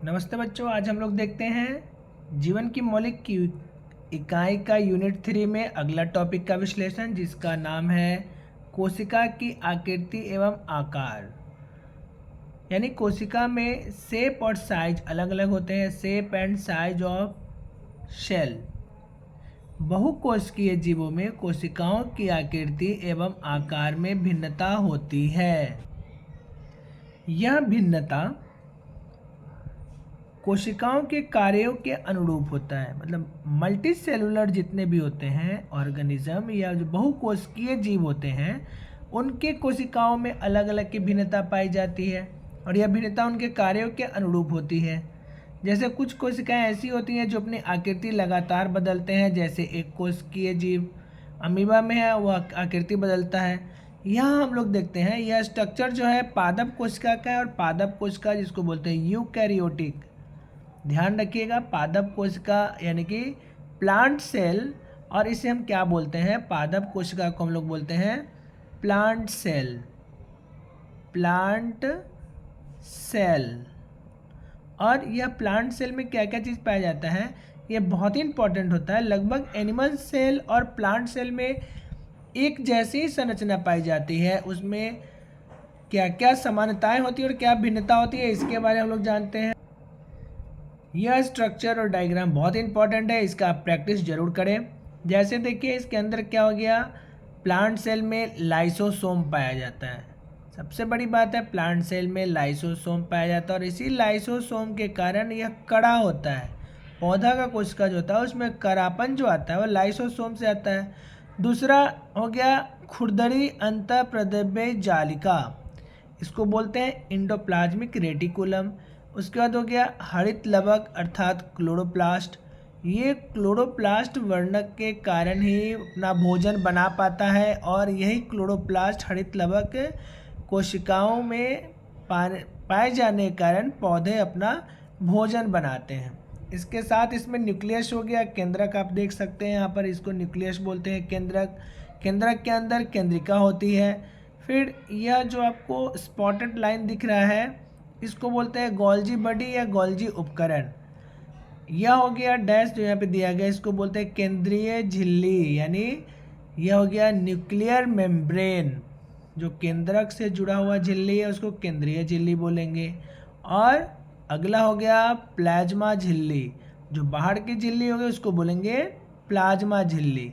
नमस्ते बच्चों, आज हम लोग देखते हैं जीवन की मौलिक की इकाई का यूनिट 3 में अगला टॉपिक का विश्लेषण, जिसका नाम है कोशिका की आकृति एवं आकार। यानी कोशिका में शेप और साइज अलग अलग होते हैं। Shape and size of shell. बहुकोशिकीय जीवों में कोशिकाओं की आकृति एवं आकार में भिन्नता होती है। यह भिन्नता कोशिकाओं के कार्यों के अनुरूप होता है। मतलब मल्टी सेलुलर जितने भी होते हैं ऑर्गेनिज्म या जो बहुकोशिकीय जीव होते हैं, उनके कोशिकाओं में अलग अलग की भिन्नता पाई जाती है और यह भिन्नता उनके कार्यों के अनुरूप होती है। जैसे कुछ कोशिकाएं ऐसी होती हैं जो अपनी आकृति लगातार बदलते हैं, जैसे एक कोशिकीय जीव अमीबा में है, वह आकृति बदलता है। यहाँ हम लोग देखते हैं यह स्ट्रक्चर जो है पादप कोशिका का है, और पादप कोशिका जिसको बोलते हैं यूकैरियोटिक। ध्यान रखिएगा, पादप कोशिका यानी कि प्लांट सेल, और इसे हम क्या बोलते हैं? पादप कोशिका को हम लोग बोलते हैं प्लांट सेल। Plant cell. और यह प्लांट सेल में क्या क्या चीज़ पाया जाता है, यह बहुत ही इंपॉर्टेंट होता है। लगभग एनिमल सेल और प्लांट सेल में एक जैसी ही संरचना पाई जाती है। उसमें क्या क्या समानताएं होती है और क्या भिन्नता होती है, इसके बारे में हम लोग जानते हैं। यह स्ट्रक्चर और डायग्राम बहुत इंपॉर्टेंट है, इसका आप प्रैक्टिस जरूर करें। जैसे देखिए इसके अंदर क्या हो गया, प्लांट सेल में लाइसोसोम पाया जाता है। सबसे बड़ी बात है, प्लांट सेल में लाइसोसोम पाया जाता है और इसी लाइसोसोम के कारण यह कड़ा होता है। पौधा का कोशिका जो होता है उसमें कड़ापन जो आता है वो लाइसोसोम से आता है। दूसरा हो गया खुरदरी अंतःप्रद्रव्य जालिका, इसको बोलते हैं इंडोप्लाज्मिक रेटिकुलम। उसके बाद हो गया हरित लवक अर्थात क्लोरोप्लास्ट। ये क्लोरोप्लास्ट वर्णक के कारण ही अपना भोजन बना पाता है, और यही क्लोरोप्लास्ट हरित लवक कोशिकाओं में पाए जाने के कारण पौधे अपना भोजन बनाते हैं। इसके साथ इसमें न्यूक्लियस हो गया, केंद्रक आप देख सकते हैं यहाँ पर, इसको न्यूक्लियस बोलते हैं। केंद्रक, केंद्रक के अंदर केंद्रिका होती है। फिर यह जो आपको स्पॉटेड लाइन दिख रहा है, इसको बोलते हैं गोल्जी बॉडी या गोल्जी उपकरण। यह हो गया डैश जो यहाँ पे दिया गया, इसको बोलते हैं केंद्रीय झिल्ली, यानी यह हो गया न्यूक्लियर मेम्ब्रेन। जो केंद्रक से जुड़ा हुआ झिल्ली है उसको केंद्रीय झिल्ली बोलेंगे। और अगला हो गया प्लाज्मा झिल्ली, जो बाहर की झिल्ली होगी उसको बोलेंगे प्लाज्मा झिल्ली।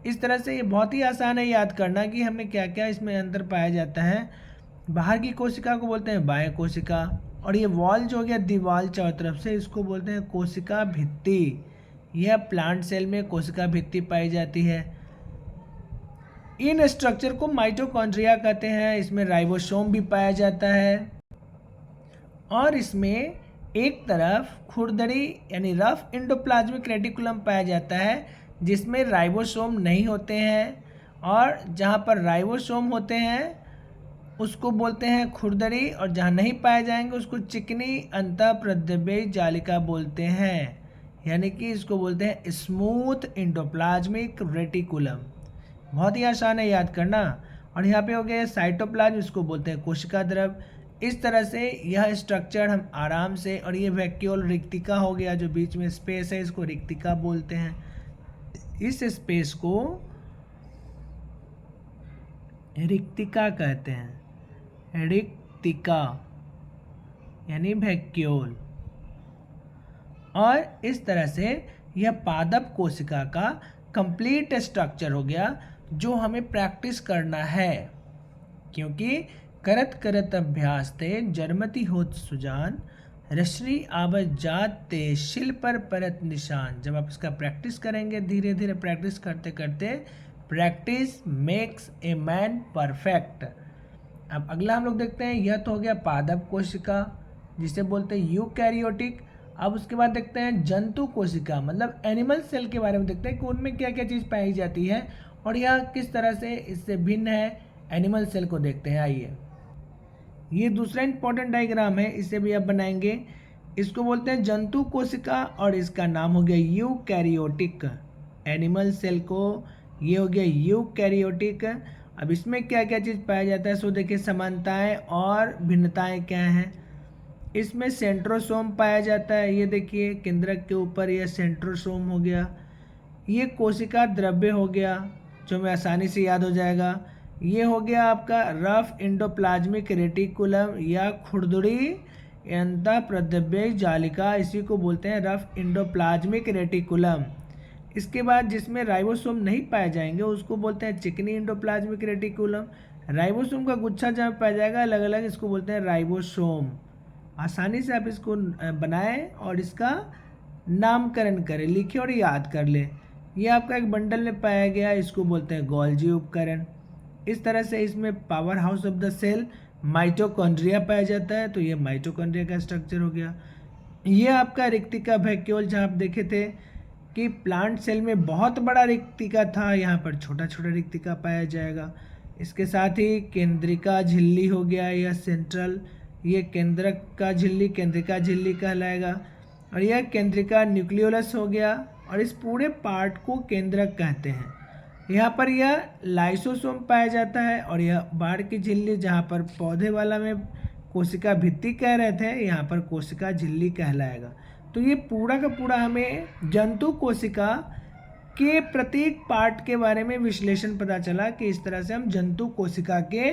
इस तरह से ये बहुत ही आसान है याद करना कि हमें क्या क्या इसमें अंतर पाया जाता है। बाहर की कोशिका को बोलते हैं बाह्य कोशिका, और ये वॉल जो हो गया दीवार चारों तरफ से, इसको बोलते हैं कोशिका भित्ति। यह प्लांट सेल में कोशिका भित्ति पाई जाती है। इन स्ट्रक्चर को माइटोकॉन्ड्रिया कहते हैं। इसमें राइबोसोम भी पाया जाता है, और इसमें एक तरफ खुरदरी यानी रफ इंडोप्लाज्मिक रेटिकुलम पाया जाता है, जिसमें राइबोसोम नहीं होते हैं, और जहाँ पर राइबोसोम होते हैं उसको बोलते हैं खुरदरी, और जहाँ नहीं पाए जाएंगे उसको चिकनी अंतःप्रद्रव्य जालिका बोलते हैं। यानी कि इसको बोलते हैं स्मूथ इंडोप्लाज्मिक रेटिकुलम। बहुत ही आसान है याद करना। और यहाँ पे हो गया साइटोप्लाज्म, इसको बोलते हैं कोशिका द्रव। इस तरह से यह स्ट्रक्चर हम आराम से, और ये वैक्यूल रिक्तिका हो गया जो बीच में स्पेस है, इसको रिक्तिका बोलते हैं। इस स्पेस को रिक्तिका कहते हैं, रिक्तिका यानी वैक्यूल। और इस तरह से यह पादप कोशिका का कंप्लीट स्ट्रक्चर हो गया, जो हमें प्रैक्टिस करना है। क्योंकि करत करत अभ्यास ते जरमति होत सुजान, रश्रि आवत जात ते शिल पर परत निशान। जब आप इसका प्रैक्टिस करेंगे, धीरे धीरे प्रैक्टिस करते करते, practice makes a man perfect. अब अगला हम लोग देखते हैं, यह तो हो गया पादप कोशिका जिसे बोलते हैं यूकैरियोटिक। अब उसके बाद देखते हैं जंतु कोशिका, मतलब एनिमल सेल के बारे में देखते हैं कि उनमें क्या क्या चीज़ पाई जाती है और यह किस तरह से इससे भिन्न है। एनिमल सेल को देखते हैं, आइए। ये दूसरा इंपॉर्टेंट डायग्राम है, इसे भी आप बनाएंगे। इसको बोलते हैं जंतु कोशिका, और इसका नाम हो गया यूकैरियोटिक। एनिमल सेल को ये हो गया यूकैरियोटिक। अब इसमें क्या क्या चीज़ पाया जाता है, सो देखिए समानताएं और भिन्नताएं क्या हैं। इसमें सेंट्रोसोम पाया जाता है। ये देखिए केंद्रक के ऊपर यह सेंट्रोसोम हो गया। ये कोशिका द्रव्य हो गया जो हमें आसानी से याद हो जाएगा। ये हो गया आपका रफ इंडोप्लाज्मिक रेटिकुलम या खुरदुरी अंतःप्रद्रव्य जालिका, इसी को बोलते हैं रफ इंडोप्लाज्मिक रेटिकुलम। इसके बाद जिसमें राइबोसोम नहीं पाए जाएंगे उसको बोलते हैं चिकनी इंडोप्लाज्मिक रेटिकुलम। राइबोसोम का गुच्छा जहाँ पाया जाएगा अलग अलग, इसको बोलते हैं राइबोसोम। आसानी से आप इसको बनाएं और इसका नामकरण करें, लिखें और याद कर लें। ये आपका एक बंडल में पाया गया, इसको बोलते हैं गोल्जी उपकरण। इस तरह से इसमें power house of the cell mitochondria पाया जाता है, तो ये माइटोकॉन्ड्रिया का स्ट्रक्चर हो गया। ये आपका रिक्तिका वैक्यूल, जहाँ आप देखे थे कि प्लांट सेल में बहुत बड़ा रिक्तिका था, यहाँ पर छोटा छोटा रिक्तिका पाया जाएगा। इसके साथ ही केंद्रिका झिल्ली हो गया या सेंट्रल, ये केंद्रक का झिल्ली केंद्रिका झिल्ली कहलाएगा। और यह केंद्रिका न्यूक्लियोलस हो गया और इस पूरे पार्ट को केंद्रक कहते हैं। यहाँ पर यह लाइसोसोम पाया जाता है और यह बाहर की झिल्ली, जहाँ पर पौधे वाला में कोशिका भित्ति कह रहे थे, यहाँ पर कोशिका झिल्ली कहलाएगा। तो ये पूरा का पूरा हमें जंतु कोशिका के प्रत्येक पार्ट के बारे में विश्लेषण पता चला कि इस तरह से हम जंतु कोशिका के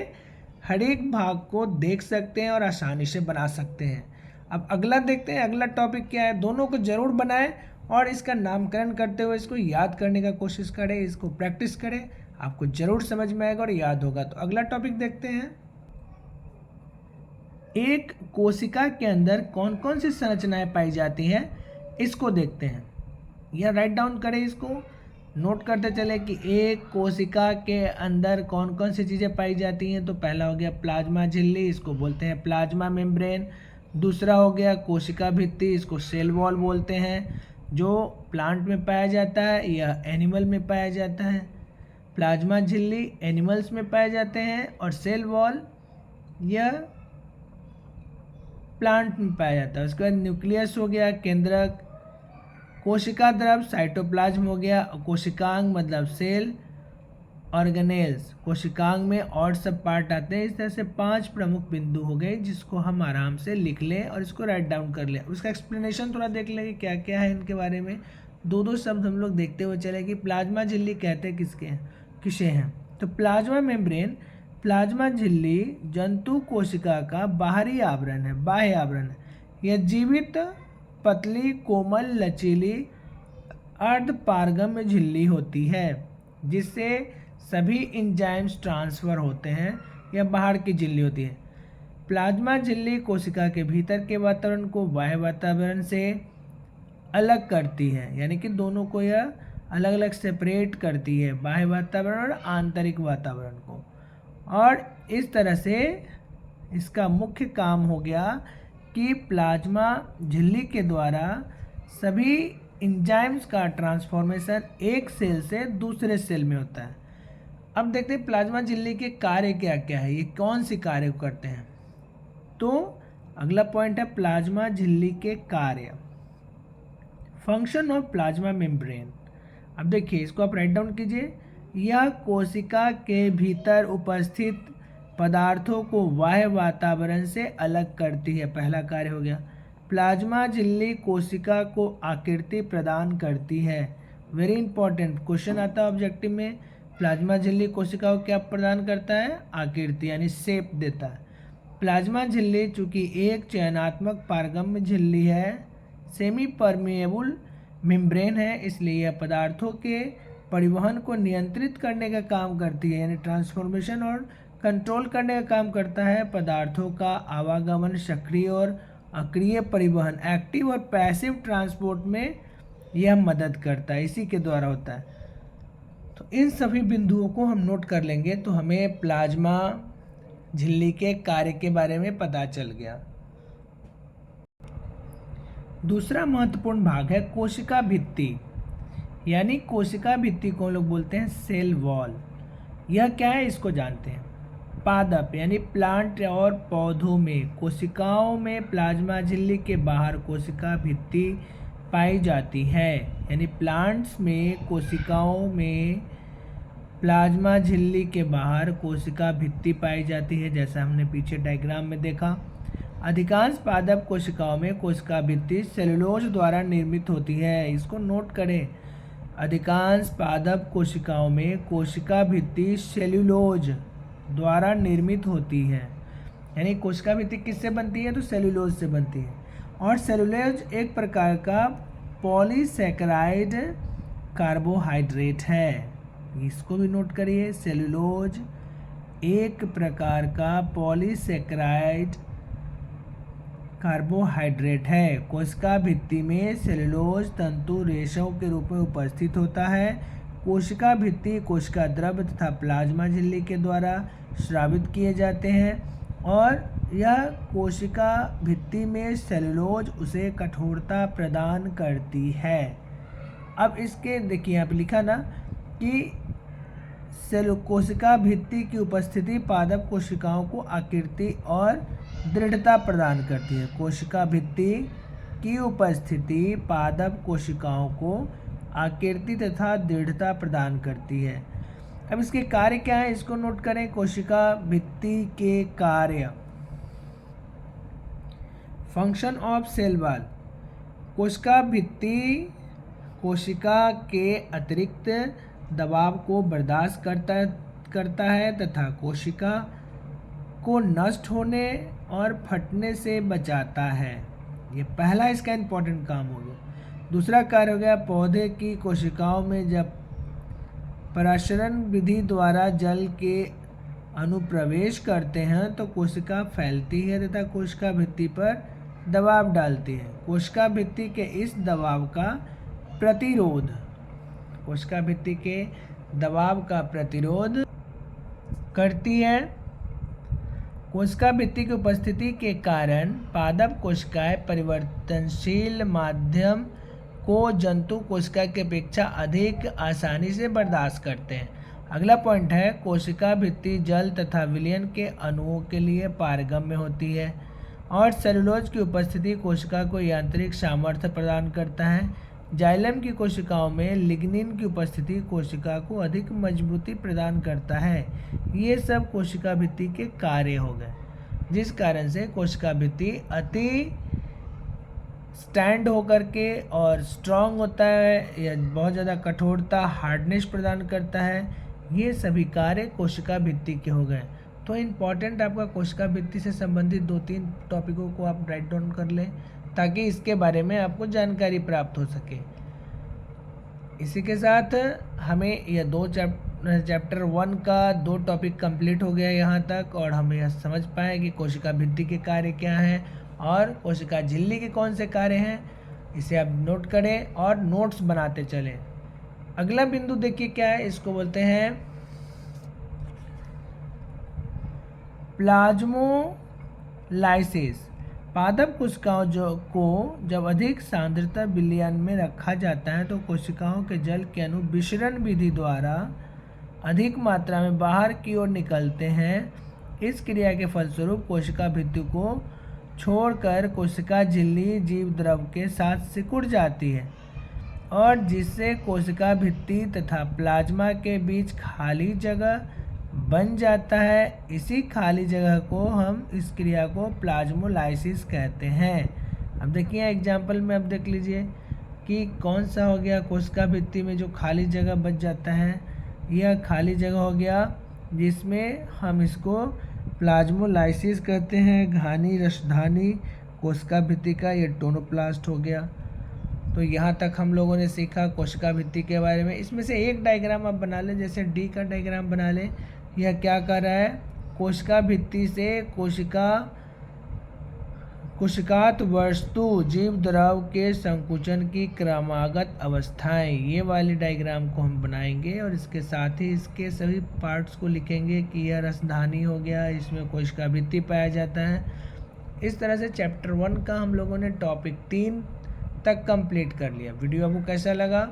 हर एक भाग को देख सकते हैं और आसानी से बना सकते हैं। अब अगला देखते हैं, अगला टॉपिक क्या है। दोनों को जरूर बनाएं और इसका नामकरण करते हुए इसको याद करने का कोशिश करें, इसको प्रैक्टिस करें, आपको जरूर समझ में आएगा और याद होगा। तो अगला टॉपिक देखते हैं। एक कोशिका के अंदर कौन कौन सी संरचनाएं पाई जाती हैं, इसको देखते हैं। यह राइट डाउन करें, इसको नोट करते चले कि एक कोशिका के अंदर कौन कौन सी चीज़ें पाई जाती हैं। तो पहला हो गया प्लाज्मा झिल्ली, इसको बोलते हैं प्लाज्मा मेम्ब्रेन। दूसरा हो गया कोशिका भित्ति, इसको सेल वॉल बोलते हैं, जो प्लांट में पाया जाता है या एनिमल में पाया जाता है। प्लाज्मा झिल्ली एनिमल्स में पाए जाते हैं और सेल वॉल यह प्लांट में पाया जाता है। उसके बाद न्यूक्लियस हो गया केंद्रक, कोशिका द्रव साइटोप्लाज्म हो गया, कोशिकांग मतलब सेल, ऑर्गेनेल्स कोशिकांग में और सब पार्ट आते हैं। इस तरह से 5 प्रमुख बिंदु हो गए जिसको हम आराम से लिख लें और इसको राइट डाउन कर लें। उसका एक्सप्लेनेशन थोड़ा देख लेंगे क्या क्या है इनके बारे में। दो शब्द हम लोग देखते हुए चले कि प्लाज्मा झिल्ली कहते हैं किसे हैं। तो प्लाज्मा मेम्ब्रेन, प्लाज्मा झिल्ली जंतु कोशिका का बाहरी आवरण है, बाह्य आवरण है। यह जीवित पतली कोमल लचीली अर्धपारगम्य झिल्ली होती है जिससे सभी एंजाइम्स ट्रांसफर होते हैं। यह बाहर की झिल्ली होती है। प्लाज्मा झिल्ली कोशिका के भीतर के वातावरण को बाह्य वातावरण से अलग करती है, यानी कि दोनों को यह अलग अलग सेपरेट करती है, बाह्य वातावरण और आंतरिक वातावरण को। और इस तरह से इसका मुख्य काम हो गया कि प्लाज्मा झिल्ली के द्वारा सभी एंजाइम्स का ट्रांसफॉर्मेशन एक सेल से दूसरे सेल में होता है। अब देखते हैं प्लाज्मा झिल्ली के कार्य क्या क्या है, ये कौन सी कार्य करते हैं। तो अगला पॉइंट है प्लाज्मा झिल्ली के कार्य, फंक्शन ऑफ प्लाज्मा मेम्ब्रेन। अब देखिए इसको आप राइट डाउन कीजिए। यह कोशिका के भीतर उपस्थित पदार्थों को बाह्य वातावरण से अलग करती है, पहला कार्य हो गया। प्लाज्मा झिल्ली कोशिका को आकृति प्रदान करती है। वेरी इंपॉर्टेंट क्वेश्चन आता है ऑब्जेक्टिव में। प्लाज्मा झिल्ली कोशिका को क्या प्रदान करता है, आकृति यानी शेप देता है। प्लाज्मा झिल्ली चूंकि एक चयनात्मक पारगम्य झिल्ली है, सेमी परमिएबल मेम्ब्रेन है, इसलिए यह पदार्थों के परिवहन को नियंत्रित करने का काम करती है, यानी ट्रांसफॉर्मेशन और कंट्रोल करने का काम करता है। पदार्थों का आवागमन, सक्रिय और अक्रिय परिवहन, एक्टिव और पैसिव ट्रांसपोर्ट में यह मदद करता है, इसी के द्वारा होता है। तो इन सभी बिंदुओं को हम नोट कर लेंगे तो हमें प्लाज्मा झिल्ली के कार्य के बारे में पता चल गया। दूसरा महत्वपूर्ण भाग है कोशिका भित्ति, यानी कोशिका भित्ति को लोग बोलते हैं सेल वॉल। यह क्या है इसको जानते हैं। पादप यानी प्लांट और पौधों में कोशिकाओं में प्लाज्मा झिल्ली के बाहर कोशिका भित्ति पाई जाती है, यानी प्लांट्स में कोशिकाओं में प्लाज्मा झिल्ली के बाहर कोशिका भित्ति पाई जाती है, जैसा हमने पीछे डायग्राम में देखा। अधिकांश पादप कोशिकाओं में कोशिका भित्ति सेलुलोज द्वारा निर्मित होती है। इसको नोट करें, अधिकांश पादप कोशिकाओं में कोशिका भित्ति सेलुलोज द्वारा निर्मित होती है। यानी कोशिका भित्ति किससे बनती है? तो सेलुलोज से बनती है। और सेलुलोज एक प्रकार का पॉलीसैकेराइड कार्बोहाइड्रेट है। इसको भी नोट करिए, सेलुलोज एक प्रकार का पॉलीसैकेराइड कार्बोहाइड्रेट है। कोशिका भित्ति में सेलुलोज तंतु रेशों के रूप में उपस्थित होता है। कोशिका भित्ति कोशिका द्रव तथा प्लाज्मा झिल्ली के द्वारा स्रावित किए जाते हैं और यह कोशिका भित्ति में सेलुलोज उसे कठोरता प्रदान करती है। अब इसके देखिए यहाँ पे लिखा ना कि कोशिका भित्ति की उपस्थिति पादप कोशिकाओं को आकृति और दृढ़ता प्रदान करती है। कोशिका भित्ति की उपस्थिति पादप कोशिकाओं को आकृति तथा दृढ़ता प्रदान करती है। अब इसके कार्य क्या है, इसको नोट करें। कोशिका भित्ति के कार्य, फंक्शन ऑफ सेल वॉल। कोशिका भित्ति कोशिका के अतिरिक्त दबाव को बर्दाश्त करता है तथा कोशिका को नष्ट होने और फटने से बचाता है। ये पहला इसका इम्पोर्टेंट काम हो गया। दूसरा कार्य हो गया, पौधे की कोशिकाओं में जब पराशरण विधि द्वारा जल के अनुप्रवेश करते हैं तो कोशिका फैलती है तथा कोशिका भित्ति पर दबाव डालती है। कोशिका भित्ति के इस दबाव का प्रतिरोध, कोशिका भित्ति के दबाव का प्रतिरोध करती है। कोशिका भित्ति की उपस्थिति के कारण पादप कोशिकाएं परिवर्तनशील माध्यम को जंतु कोशिका की अपेक्षा अधिक आसानी से बर्दाश्त करते हैं। अगला पॉइंट है, कोशिका भित्ति जल तथा विलयन के अणुओं के लिए पारगम्य होती है और सेलुलोज की उपस्थिति कोशिका को यांत्रिक सामर्थ्य प्रदान करता है। जाइलम की कोशिकाओं में लिग्निन की उपस्थिति कोशिका को अधिक मजबूती प्रदान करता है। ये सब कोशिका भित्ति के कार्य हो गए, जिस कारण से कोशिका भित्ति अति स्टैंड होकर के और स्ट्रांग होता है या बहुत ज़्यादा कठोरता, हार्डनेस प्रदान करता है। ये सभी कार्य कोशिका भित्ति के हो गए। तो इम्पॉर्टेंट आपका कोशिका भित्ति से संबंधित 2-3 टॉपिकों को आप राइट डाउन कर लें ताकि इसके बारे में आपको जानकारी प्राप्त हो सके। इसी के साथ हमें यह चैप्टर 1 का 2 टॉपिक कंप्लीट हो गया यहाँ तक, और हम यह समझ पाए कि कोशिका भित्ति के कार्य क्या हैं और कोशिका झिल्ली के कौन से कार्य हैं। इसे आप नोट करें और नोट्स बनाते चलें। अगला बिंदु देखिए क्या है, इसको बोलते हैं प्लाज्मोलाइसिस। पादप कोशिकाओं को जब अधिक सांद्रता विलयन में रखा जाता है तो कोशिकाओं के जल के अणु विसरण विधि द्वारा अधिक मात्रा में बाहर की ओर निकलते हैं। इस क्रिया के फलस्वरूप कोशिका भित्ति को छोड़कर कोशिका झिल्ली जीव द्रव के साथ सिकुड़ जाती है और जिससे कोशिका भित्ति तथा प्लाज्मा के बीच खाली जगह बन जाता है। इसी खाली जगह को हम इस क्रिया को प्लाज्मोलाइसिस कहते हैं। अब देखिए एग्जाम्पल में अब देख लीजिए कि कौन सा हो गया, कोशिका भित्ति में जो खाली जगह बच जाता है यह खाली जगह हो गया जिसमें हम इसको प्लाज्मोलाइसिस कहते हैं। घानी रसधानी कोशिका भित्ति का ये टोनोप्लास्ट हो गया। तो यहाँ तक हम लोगों ने सीखा कोशिका भित्ति के बारे में। इसमें से एक डायग्राम आप बना लें, जैसे डी का डायग्राम बना लें। यह क्या कर रहा है, कोशिका भित्ति से कोशिकात वस्तु जीव द्रव के संकुचन की क्रमागत अवस्थाएं, ये वाली डायग्राम को हम बनाएंगे और इसके साथ ही इसके सभी पार्ट्स को लिखेंगे कि यह रसधानी हो गया, इसमें कोशिका भित्ति पाया जाता है। इस तरह से चैप्टर 1 का हम लोगों ने टॉपिक 3 तक कंप्लीट कर लिया। वीडियो आपको कैसा लगा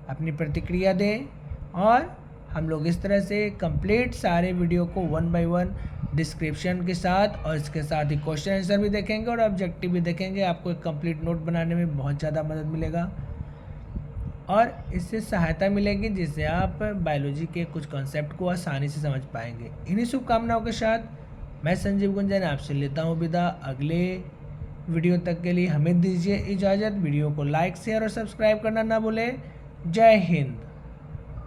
अपनी प्रतिक्रिया दें, और हम लोग इस तरह से कंप्लीट सारे वीडियो को 1 बाय 1 डिस्क्रिप्शन के साथ और इसके साथ ही क्वेश्चन आंसर भी देखेंगे और ऑब्जेक्टिव भी देखेंगे। आपको एक कंप्लीट नोट बनाने में बहुत ज़्यादा मदद मिलेगा और इससे सहायता मिलेगी जिससे आप बायोलॉजी के कुछ कॉन्सेप्ट को आसानी से समझ पाएंगे। इन्हीं शुभकामनाओं के साथ मैं संजीव गुंजन आपसे लेता हूँ विदा। अगले वीडियो तक के लिए हमें दीजिए इजाज़त। वीडियो को लाइक शेयर और सब्सक्राइब करना ना भूलें। जय हिंद।